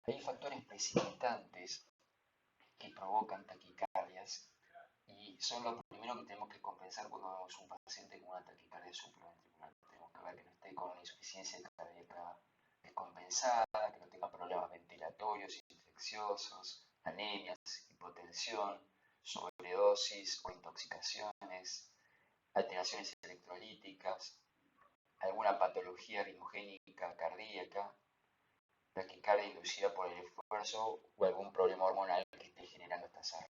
Hay factores precipitantes que provocan taquicardias y son lo primero que tenemos que compensar cuando vemos un paciente con una taquicardia supraventricular. Tenemos que ver que no esté con una insuficiencia cardíaca descompensada, que no tenga problemas ventilatorios, infecciosos, anemias, hipotensión, sobredosis o intoxicaciones, alteraciones electrolíticas, alguna patología ritmogénica cardíaca, taquicardia inducida por el esfuerzo o algún problema hormonal que esté generando estas arritmias.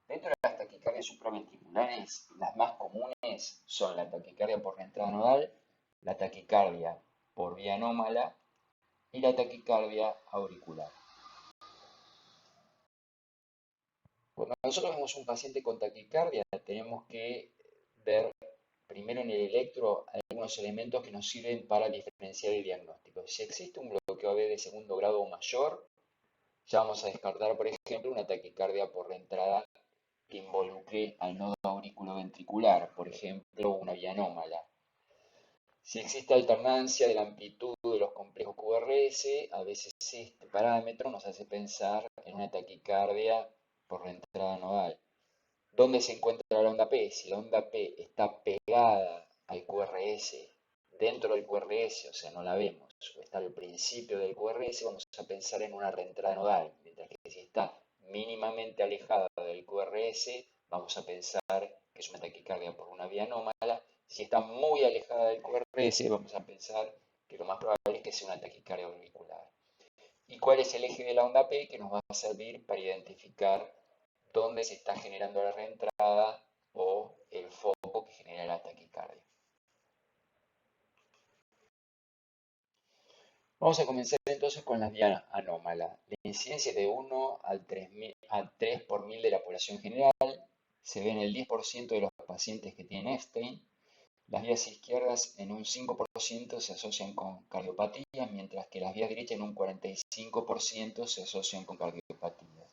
Dentro de las taquicardias supraventriculares, las más comunes son la taquicardia por reentrada nodal, la taquicardia por vía anómala y la taquicardia auricular. Cuando nosotros vemos un paciente con taquicardia, tenemos que ver primero en el electro algunos elementos que nos sirven para diferenciar el diagnóstico. Si existe un bloqueo AB de segundo grado o mayor, ya vamos a descartar, por ejemplo, una taquicardia por reentrada que involucre al nodo auriculoventricular, por ejemplo, una vía anómala. Si existe alternancia de la amplitud de los complejos QRS, a veces este parámetro nos hace pensar en una taquicardia por reentrada nodal. ¿Dónde se encuentra la onda P? Si la onda P está pegada al QRS, dentro del QRS, o sea, no la vemos, o está al principio del QRS, vamos a pensar en una reentrada nodal, mientras que si está mínimamente alejada del QRS, vamos a pensar que es una taquicardia por una vía anómala. Si está muy alejada del QRS, vamos a pensar que lo más probable es que sea una taquicardia auricular. ¿Y cuál es el eje de la onda P que nos va a servir para identificar dónde se está generando la reentrada o el foco que genera la taquicardia? Vamos a comenzar entonces con las vías anómalas. La incidencia es de 1 al 3 por 1000 de la población general. Se ve en el 10% de los pacientes que tienen Epstein. Las vías izquierdas en un 5% se asocian con cardiopatías, mientras que las vías derechas en un 45% se asocian con cardiopatías.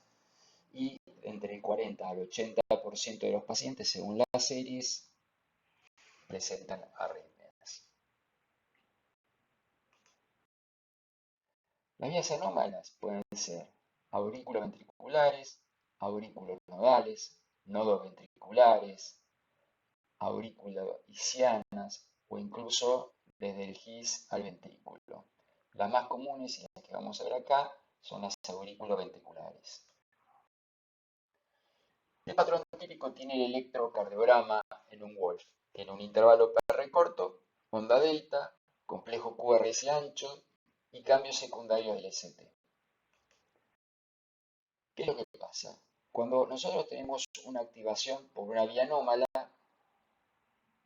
Y entre el 40 al 80% de los pacientes, según las series, presentan arritmias. Las vías anómalas pueden ser aurículo-ventriculares, auriculonodales, nodoventriculares, auriculo-isquianas o incluso desde el GIS al ventrículo. Las más comunes y las que vamos a ver acá son las aurículo-ventriculares. El patrón típico tiene el electrocardiograma en un Wolf. Tiene un intervalo PR corto, onda delta, complejo QRS ancho y cambios secundarios del ST. ¿Qué es lo que pasa? Cuando nosotros tenemos una activación por una vía anómala,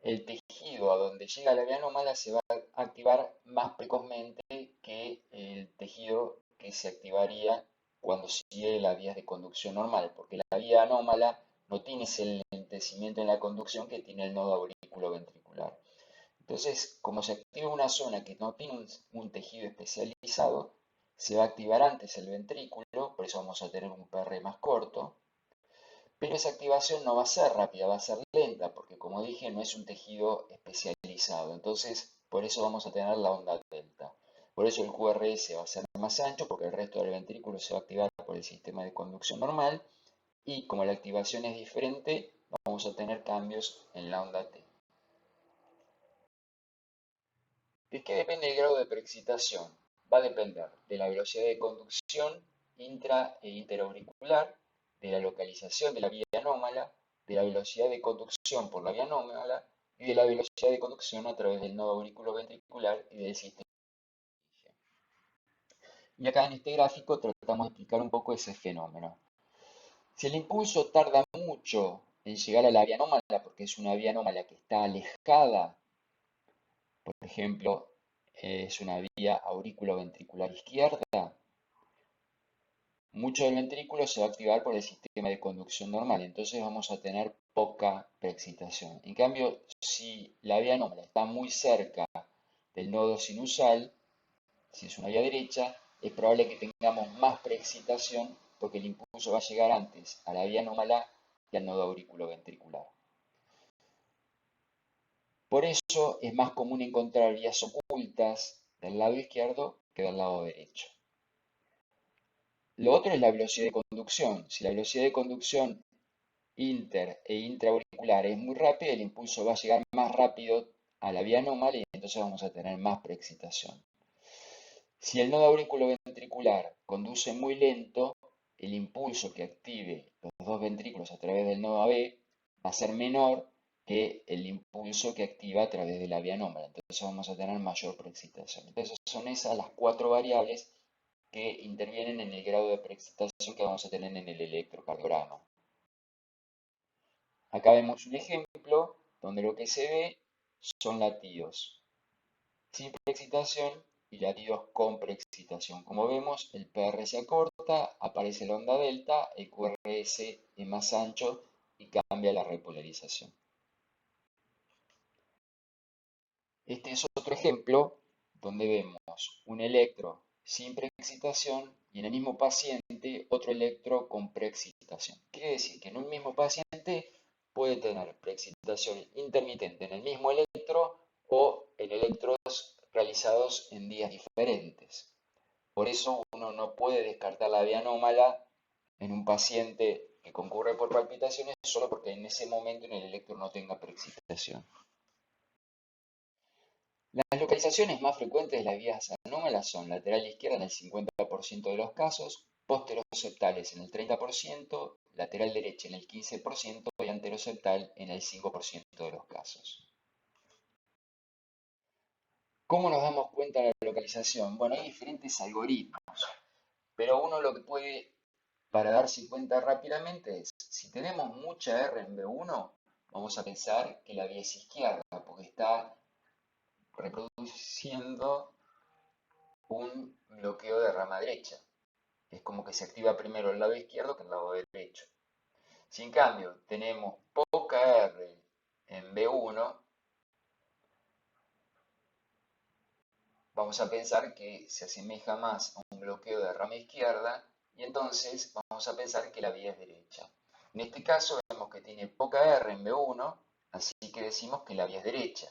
el tejido a donde llega la vía anómala se va a activar más precozmente que el tejido que se activaría cuando sigue las vías de conducción normal, porque la vía anómala no tiene ese enlentecimiento en la conducción que tiene el nodo auriculoventricular. Entonces, como se activa una zona que no tiene un tejido especializado, se va a activar antes el ventrículo, por eso vamos a tener un PR más corto, pero esa activación no va a ser rápida, va a ser lenta, porque como dije, no es un tejido especializado. Entonces, por eso vamos a tener la onda delta. Por eso el QRS va a ser más ancho, porque el resto del ventrículo se va a activar por el sistema de conducción normal. Y como la activación es diferente, vamos a tener cambios en la onda T. ¿De qué depende el grado de preexcitación? Va a depender de la velocidad de conducción intra e interauricular, de la localización de la vía anómala, de la velocidad de conducción por la vía anómala y de la velocidad de conducción a través del nodo auriculoventricular y del sistema. Y acá en este gráfico tratamos de explicar un poco ese fenómeno. Si el impulso tarda mucho en llegar a la vía anómala, porque es una vía anómala que está alejada, por ejemplo, es una vía auriculoventricular izquierda, mucho del ventrículo se va a activar por el sistema de conducción normal, entonces vamos a tener poca preexcitación. En cambio, si la vía anómala está muy cerca del nodo sinusal, si es una vía derecha, es probable que tengamos más preexcitación porque el impulso va a llegar antes a la vía anómala que al nodo auriculoventricular. Por eso es más común encontrar vías ocultas del lado izquierdo que del lado derecho. Lo otro es la velocidad de conducción. Si la velocidad de conducción inter e intraauricular es muy rápida, el impulso va a llegar más rápido a la vía anómala y entonces vamos a tener más preexcitación. Si el nodo auriculoventricular conduce muy lento, el impulso que active los dos ventrículos a través del nodo AB va a ser menor que el impulso que activa a través de la vía anómala. Entonces vamos a tener mayor preexcitación. Entonces son esas las cuatro variables que intervienen en el grado de preexcitación que vamos a tener en el electrocardiograma. Acá vemos un ejemplo donde lo que se ve son latidos sin preexcitación y latidos con preexcitación. Como vemos, el PR se acorta, aparece la onda delta, el QRS es más ancho y cambia la repolarización. Este es otro ejemplo donde vemos un electro sin preexcitación y en el mismo paciente otro electro con preexcitación. Quiere decir que en un mismo paciente puede tener preexcitación intermitente en el mismo electro o en electrodos realizados en días diferentes. Por eso uno no puede descartar la vía anómala en un paciente que concurre por palpitaciones solo porque en ese momento en el electro no tenga preexcitación. Las localizaciones más frecuentes de las vías anómalas son lateral izquierda en el 50% de los casos, posteroseptales en el 30%, lateral derecha en el 15% y anteroseptal en el 5% de los casos. ¿Cómo nos damos cuenta de la localización? Bueno, hay diferentes algoritmos, pero uno lo que puede, para darse cuenta rápidamente, es si tenemos mucha R en B1, vamos a pensar que la vía es izquierda, porque está reproduciendo un bloqueo de rama derecha. Es como que se activa primero el lado izquierdo que el lado derecho. Si en cambio tenemos poca R en B1, vamos a pensar que se asemeja más a un bloqueo de rama izquierda y entonces vamos a pensar que la vía es derecha. En este caso vemos que tiene poca R en B1, así que decimos que la vía es derecha.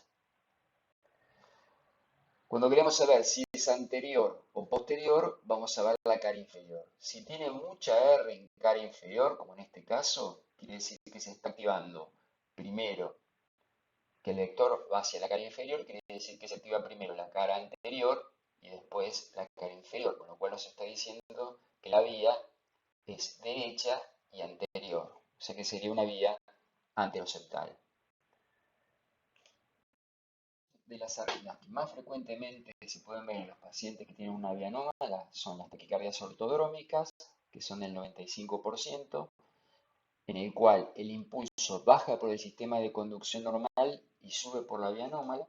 Cuando queremos saber si es anterior o posterior, vamos a ver la cara inferior. Si tiene mucha R en cara inferior, como en este caso, quiere decir que se está activando primero, que el vector va hacia la cara inferior, quiere decir que se activa primero la cara anterior y después la cara inferior, con lo cual nos está diciendo que la vía es derecha y anterior, o sea que sería una vía anteroseptal. De las arritmias que más frecuentemente se pueden ver en los pacientes que tienen una vía anómala son las taquicardias ortodrómicas, que son el 95%, en el cual el impulso baja por el sistema de conducción normal y sube por la vía anómala.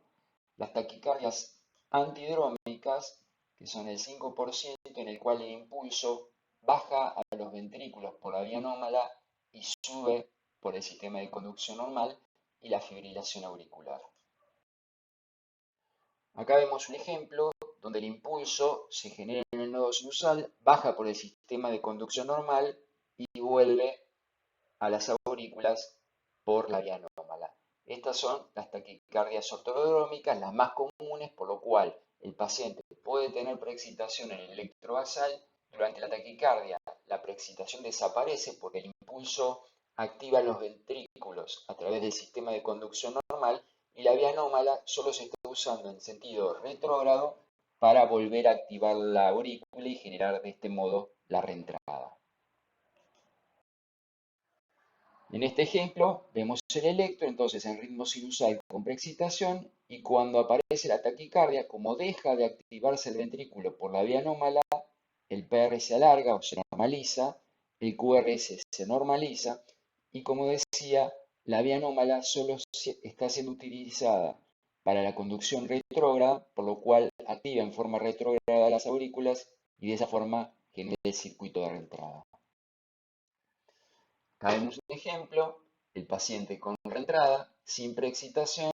Las taquicardias antidrómicas, que son el 5%, en el cual el impulso baja a los ventrículos por la vía anómala y sube por el sistema de conducción normal, y la fibrilación auricular. Acá vemos un ejemplo donde el impulso se genera en el nodo sinusal, baja por el sistema de conducción normal y vuelve a las aurículas por la vía anómala. Estas son las taquicardias ortodrómicas, las más comunes, por lo cual el paciente puede tener preexcitación en el electrobasal. Durante la taquicardia, la preexcitación desaparece porque el impulso activa los ventrículos a través del sistema de conducción normal y la vía anómala solo se está usando en sentido retrógrado para volver a activar la aurícula y generar de este modo la reentrada. En este ejemplo vemos el electro entonces en ritmo sinusal con preexcitación y cuando aparece la taquicardia, como deja de activarse el ventrículo por la vía anómala, el PR se alarga o se normaliza, el QRS se normaliza y como decía, la vía anómala solo está siendo utilizada para la conducción retrógrada, por lo cual activa en forma retrógrada las aurículas y de esa forma genera el circuito de reentrada. Acá vemos un ejemplo, el paciente con reentrada, sin preexcitación,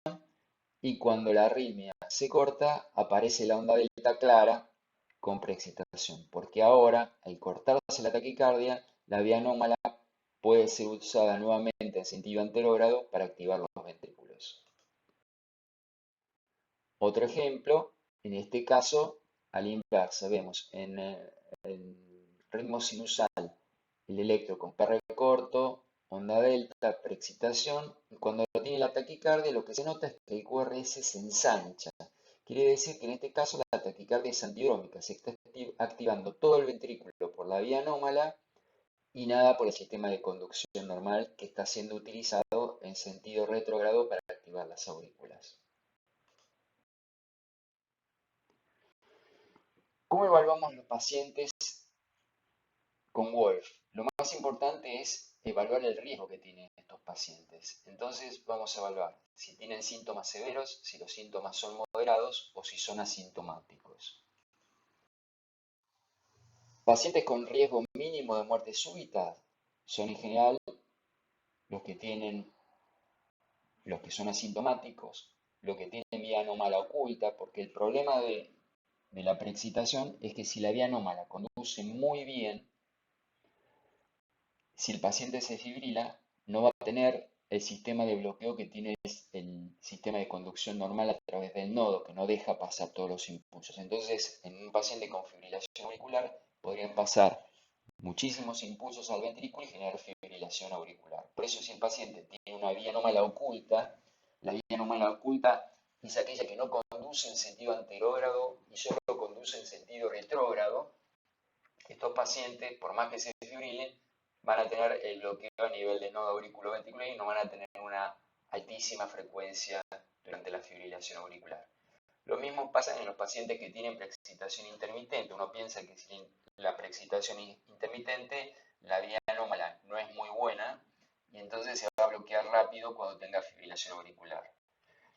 y cuando la arritmia se corta, aparece la onda delta clara con preexcitación, porque ahora, al cortarse la taquicardia, la vía anómala puede ser usada nuevamente en sentido anterógrado para activar los ventrículos. Otro ejemplo, en este caso, a la inversa, vemos en ritmo sinusal, el electro con PR corto, onda delta, preexcitación, y cuando tiene la taquicardia lo que se nota es que el QRS se ensancha. Quiere decir que en este caso la taquicardia es antidrómica, se está activando todo el ventrículo por la vía anómala y nada por el sistema de conducción normal que está siendo utilizado en sentido retrógrado para activar las aurículas. ¿Cómo evaluamos los pacientes con Wolf? Lo más importante es evaluar el riesgo que tienen estos pacientes. Entonces vamos a evaluar si tienen síntomas severos, si los síntomas son moderados o si son asintomáticos. Pacientes con riesgo mínimo de muerte súbita son en general los que son asintomáticos, los que tienen vía anómala oculta, porque el problema de la preexcitación es que si la vía anómala conduce muy bien, si el paciente se fibrila, no va a tener el sistema de bloqueo que tiene el sistema de conducción normal a través del nodo, que no deja pasar todos los impulsos. Entonces, en un paciente con fibrilación auricular podrían pasar muchísimos impulsos al ventrículo y generar fibrilación auricular. Por eso, si el paciente tiene una vía anómala oculta, la vía anómala oculta es aquella que no conduce en sentido anterógrado y solo conduce en sentido retrógrado. Estos pacientes, por más que se fibrilen, van a tener el bloqueo a nivel de nodo auriculoventricular y no van a tener una altísima frecuencia durante la fibrilación auricular. Lo mismo pasa en los pacientes que tienen preexcitación intermitente. Uno piensa que si la preexcitación intermitente, la vía anómala no es muy buena y entonces se va a bloquear rápido cuando tenga fibrilación auricular.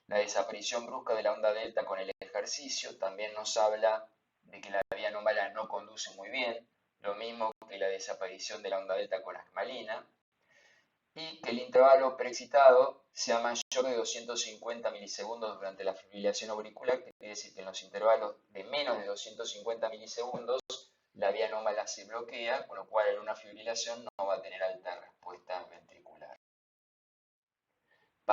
La desaparición brusca de la onda delta con el ejercicio también nos habla de que la vía anómala no conduce muy bien, lo mismo que la desaparición de la onda delta con asmalina, y que el intervalo preexcitado sea mayor de 250 milisegundos durante la fibrilación auricular, que quiere decir que en los intervalos de menos de 250 milisegundos la vía anómala se bloquea, con lo cual en una fibrilación no va a tener alta respuesta ventricular.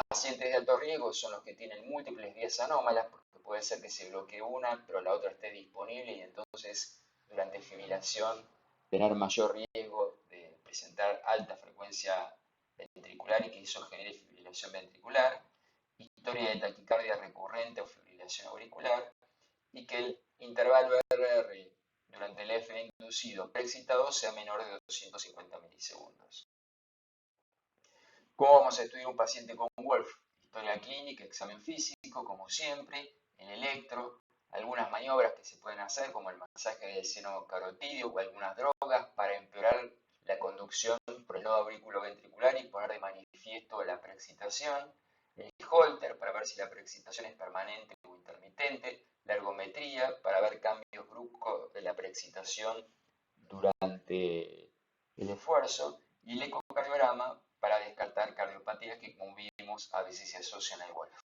Pacientes de alto riesgo son los que tienen múltiples vías anómalas, porque puede ser que se bloquee una, pero la otra esté disponible y entonces durante fibrilación tener mayor riesgo de presentar alta frecuencia ventricular y que eso genere fibrilación ventricular, historia de taquicardia recurrente o fibrilación auricular, y que el intervalo RR durante el F inducido preexcitado sea menor de 250 milisegundos. ¿Cómo vamos a estudiar un paciente con Wolf? Historia clínica, examen físico, como siempre, el electro, algunas maniobras que se pueden hacer, como el masaje del seno carotídeo o algunas drogas para empeorar la conducción por el nodo auriculoventricular y poner de manifiesto la preexcitación, el Holter para ver si la preexcitación es permanente o intermitente, la ergometría para ver cambios bruscos de la preexcitación durante el esfuerzo y el ecocardiograma para descartar cardiopatías que, como vimos, a veces se asocian al Wolf.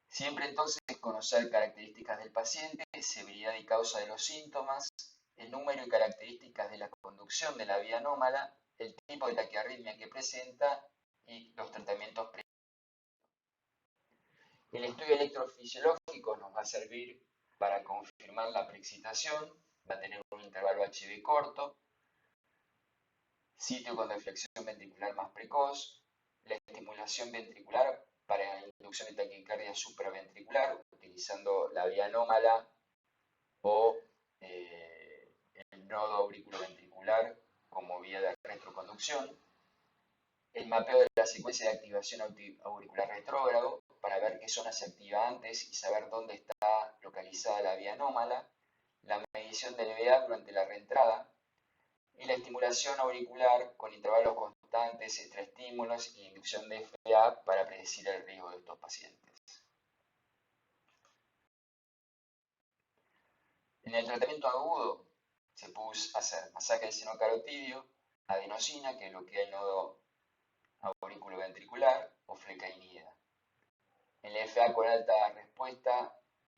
Siempre entonces conocer características del paciente, severidad y causa de los síntomas, el número y características de la conducción de la vía anómala, el tipo de taquiarritmia que presenta y los tratamientos previos. El estudio electrofisiológico nos va a servir para confirmar la preexcitación, va a tener un intervalo HV corto, sitio con deflexión ventricular más precoz, la estimulación ventricular para la inducción de taquicardia supraventricular, utilizando la vía anómala o el nodo auriculoventricular como vía de retroconducción, el mapeo de la secuencia de activación auricular retrógrado para ver qué zona se activa antes y saber dónde está localizada la vía anómala, la medición del VA durante la reentrada, y la estimulación auricular con intervalos constantes entre estímulos y la inducción de FA para predecir el riesgo de estos pacientes. En el tratamiento agudo se pudo hacer masaje del seno carotídeo, adenosina, que bloquea el nodo auriculoventricular, o flecainida. En la FA con alta respuesta,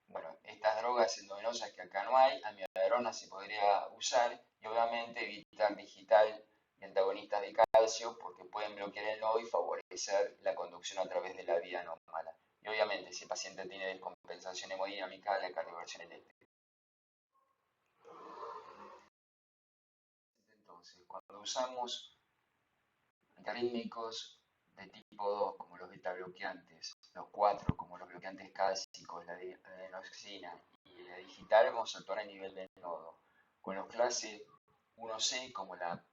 bueno, estas drogas endovenosas que acá no hay, amiodarona se podría usar y obviamente evitar digital y antagonistas de calcio porque pueden bloquear el nodo y favorecer la conducción a través de la vía anómala. Y obviamente si el paciente tiene descompensación hemodinámica, la cardioversión eléctrica. cuando usamos antiarrítmicos de tipo 2, como los beta bloqueantes, los 4, como los bloqueantes cálcicos, la adenosina y la digital, vamos a actuar a nivel del nodo. Con los clase 1C, como la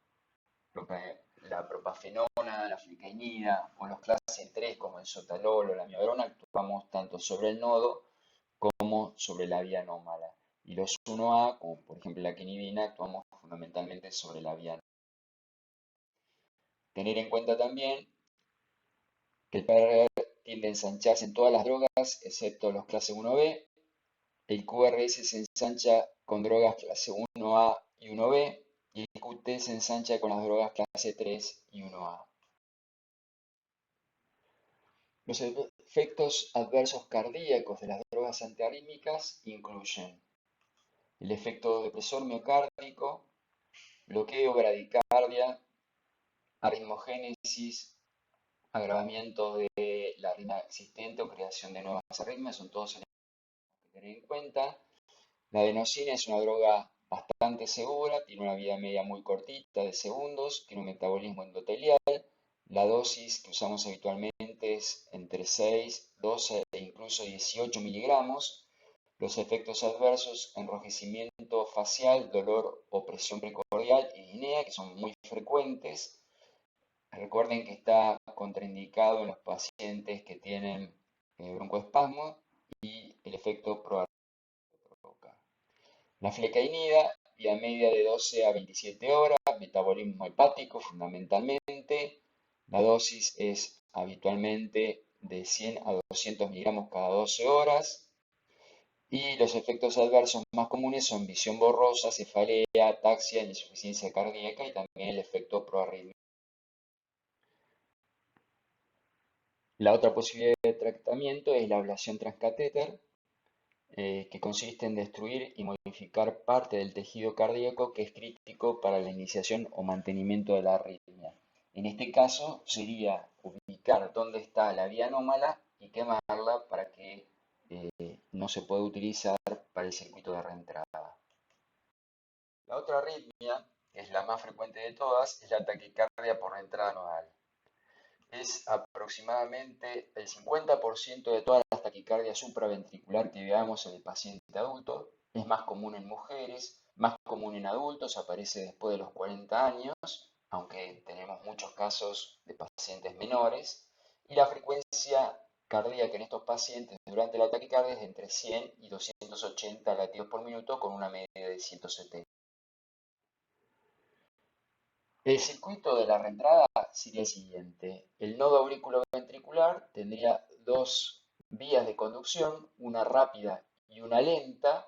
propafenona, la flecainida, o los clase 3, como el sotalol o la amiodarona, actuamos tanto sobre el nodo como sobre la vía anómala. Y los 1A, como por ejemplo la quinidina, actuamos fundamentalmente sobre la vía anómala. Tener en cuenta también que el PRR tiende a ensancharse en todas las drogas, excepto los clase 1B. El QRS se ensancha con drogas clase 1A y 1B, y el QT se ensancha con las drogas clase 3 y 1A. Los efectos adversos cardíacos de las drogas antiarrítmicas incluyen el efecto depresor miocárdico, bloqueo, bradicardia, arritmogénesis, agravamiento de la arritmia existente o creación de nuevas arritmias, son todos elementos que tener en cuenta. La adenosina es una droga bastante segura, tiene una vida media muy cortita de segundos, tiene un metabolismo endotelial. La dosis que usamos habitualmente es entre 6, 12 e incluso 18 miligramos. Los efectos adversos, enrojecimiento facial, dolor o presión precordial y disnea, que son muy frecuentes. Recuerden que está contraindicado en los pacientes que tienen broncoespasmo y el efecto provoca. La flecainida, vida media de 12 a 27 horas, metabolismo hepático fundamentalmente. La dosis es habitualmente de 100 a 200 miligramos cada 12 horas. Y los efectos adversos más comunes son visión borrosa, cefalea, ataxia, insuficiencia cardíaca y también el efecto proarrítmico. La otra posibilidad de tratamiento es la ablación transcatéter, que consiste en destruir y modificar parte del tejido cardíaco que es crítico para la iniciación o mantenimiento de la arritmia. En este caso sería ubicar dónde está la vía anómala y quemarla para que no se pueda utilizar para el circuito de reentrada. La otra arritmia, que es la más frecuente de todas, es la taquicardia por reentrada nodal. Es aproximadamente el 50% de todas las taquicardias supraventricular que veamos en el paciente adulto. Es más común en mujeres, más común en adultos, aparece después de los 40 años, aunque tenemos muchos casos de pacientes menores. Y la frecuencia cardíaca en estos pacientes durante la taquicardia es entre 100 y 280 latidos por minuto con una media de 170. El circuito de la reentrada sería el siguiente. El nodo auriculoventricular tendría dos vías de conducción, una rápida y una lenta.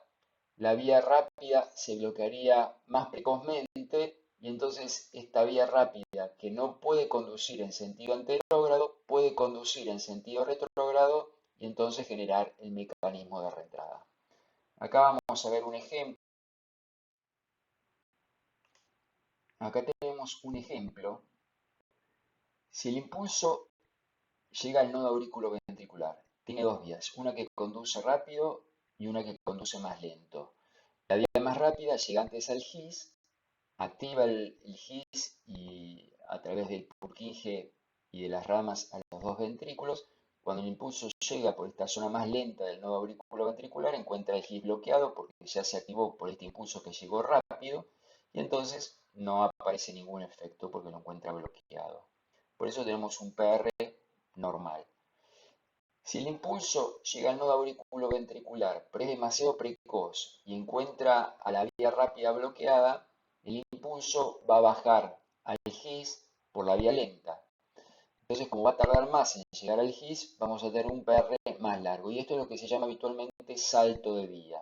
La vía rápida se bloquearía más precozmente y entonces esta vía rápida, que no puede conducir en sentido anterógrado, puede conducir en sentido retrógrado y entonces generar el mecanismo de reentrada. Acá vamos a ver un ejemplo. Acá tenemos un ejemplo. Si el impulso llega al nodo auriculoventricular, tiene dos vías, una que conduce rápido y una que conduce más lento. La vía más rápida llega antes al GIS, activa el GIS y a través del Purkinje y de las ramas a los dos ventrículos. Cuando el impulso llega por esta zona más lenta del nodo auriculoventricular, encuentra el GIS bloqueado porque ya se activó por este impulso que llegó rápido y entonces no aparece ningún efecto porque lo encuentra bloqueado. Por eso tenemos un PR normal. Si el impulso llega al nodo auriculoventricular, pero es demasiado precoz y encuentra a la vía rápida bloqueada, el impulso va a bajar al GIS por la vía lenta. Entonces, como va a tardar más en llegar al GIS, vamos a tener un PR más largo. Y esto es lo que se llama habitualmente salto de vía.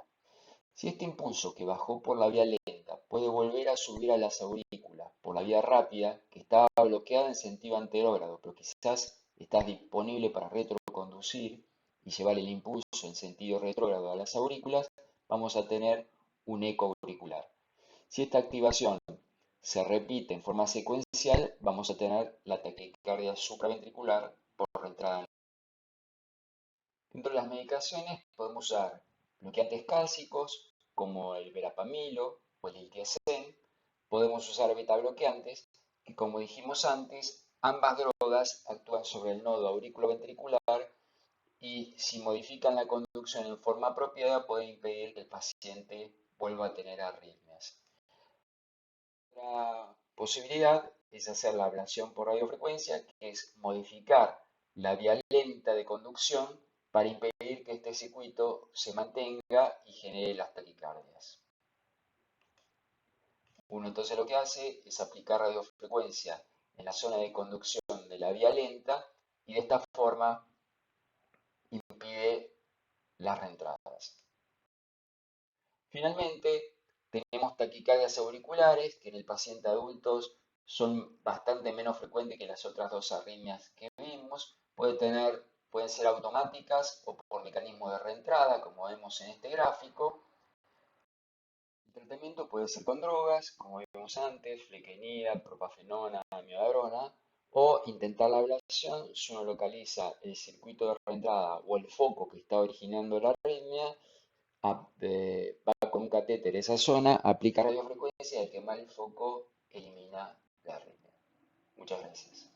Si este impulso que bajó por la vía lenta puede volver a subir a las aurículas por la vía rápida, que estaba bloqueada en sentido anterógrado, pero quizás está disponible para retroconducir y llevar el impulso en sentido retrógrado a las aurículas, vamos a tener un eco auricular. Si esta activación se repite en forma secuencial, vamos a tener la taquicardia supraventricular por reentrada. Dentro de las medicaciones podemos usar bloqueantes cálcicos como el verapamilo o el litiazem. podemos usar betabloqueantes, que como dijimos antes, ambas drogas actúan sobre el nodo auriculoventricular y si modifican la conducción en forma apropiada pueden impedir que el paciente vuelva a tener arritmias. Otra posibilidad es hacer la ablación por radiofrecuencia, que es modificar la vía lenta de conducción para impedir que este circuito se mantenga y genere las taquicardias. Uno entonces lo que hace es aplicar radiofrecuencia en la zona de conducción de la vía lenta y de esta forma impide las reentradas. Finalmente, tenemos taquicardias auriculares, que en el paciente adultos son bastante menos frecuentes que las otras dos arritmias que vimos. Pueden ser automáticas o por mecanismo de reentrada, como vemos en este gráfico. El tratamiento puede ser con drogas, como vimos antes, flecainida, propafenona, amiodarona, o intentar la ablación si uno localiza el circuito de reentrada o el foco que está originando la arritmia, va con un catéter a esa zona, aplica radiofrecuencia y al quemar el foco elimina la arritmia. Muchas gracias.